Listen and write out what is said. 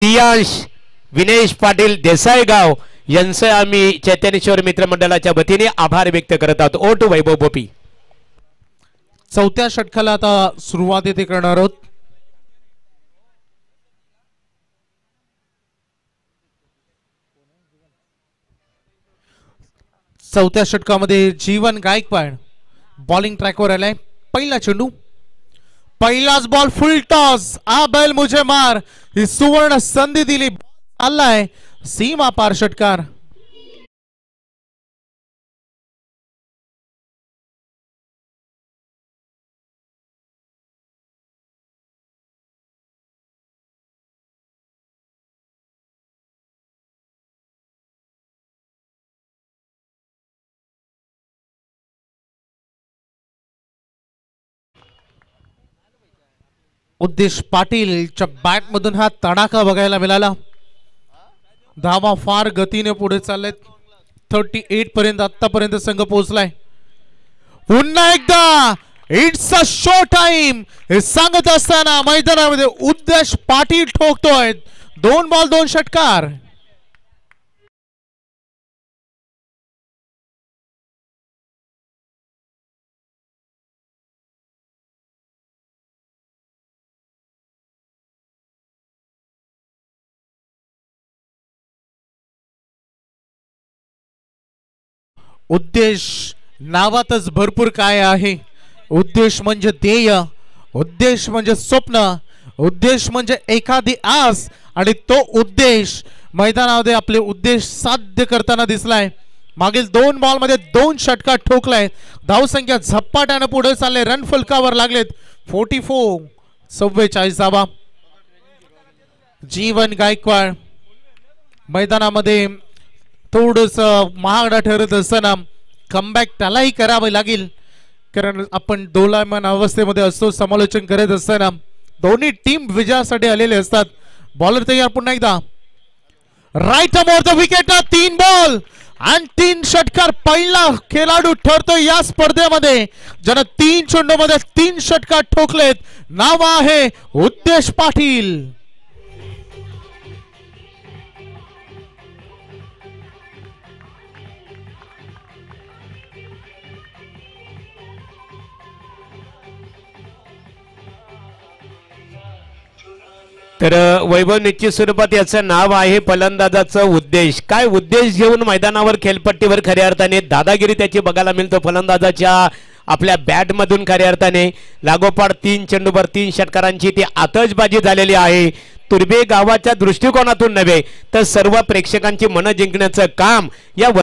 दियांश विनेश पाटील देसाईगाव यांचे आम्ही चैतन्येश्वर मित्रमंडळाच्या वतीने आभार व्यक्त करत आहोत। ओ टू वैभव बोपी। चौथ्या षटकाला आता सुरुवात येथे करणार आहोत। चौथ्या षटकामध्ये जीवन गायकवाड बॉलिंग ट्रॅकवर आलाय। पहिला चेंडू, पहिलाच बॉल, फुल टॉस, आ बैल मुझे मार, ही सुवर्ण संधी दिली, आलाय सीमा पार षटकार। उद्देश पाटीलच्या बॅट मधून हा तडाखा बघायला मिळाला। धावा फार गतीने पुढे चाललेत। 38 पर्यंत आतापर्यंत संघ पोहोचलाय। पुन्हा एकदा इट्स अ शो टाइम हे सांगत असताना मैदानामध्ये उद्देश पाटील ठोकतोय। 2 बॉल 2 षटकार। उद्देश नावातच भरपूर काय आहे। उद्देश म्हणजे ध्येय, उद्देश म्हणजे स्वप्न, उद्देश म्हणजे एखादी आस, आणि तो उद्देश मैदानामध्ये आपले उद्देश साध्य करताना दिसलाय। मागील 2 बॉल मध्ये 2 षटकार ठोकलाय। धावसंख्या झपाट्याने पुढे चालले, रन फलकावर लागलेत। 44-44 धावा। जीवन गायकवाड मैदानामध्ये थोडस महागडा ठरत असताना कमबॅक त्यालाही करावे लागेल, कारण आपण दोलायमान अवस्थेमध्ये असतो। समालोचन करत असताना दोन्ही टीम विजयासाठी आलेले असतात। बॉलर तयार, पुन्हा एकदा राईट मोर द विकेट। 3 बॉल आणि 3 षटकार। पहिला खेळाडू ठरतो या स्पर्धेमध्ये ज्याने 3 चेंडूमध्ये 3 षटकार ठोकलेत। नाव आहे उद्देश पाटील। तर वैभव निश्चित स्वरूपात याचं नाव आहे फलंदाजाचं उद्देश। काय उद्देश घेऊन मैदानावर खेळपट्टीवर खऱ्या अर्थाने दादागिरी त्याची बघायला मिळतो फलंदाजाच्या आपल्या बॅट मधून। खऱ्या अर्थाने लागोपाठ 3 चेंडूवर 3 षटकारांची ती आतषबाजी झालेली आहे। तुर्भे गावाच्या दृष्टिकोनातून नव्हे तर सर्व प्रेक्षकांची मनं जिंकण्याचं काम या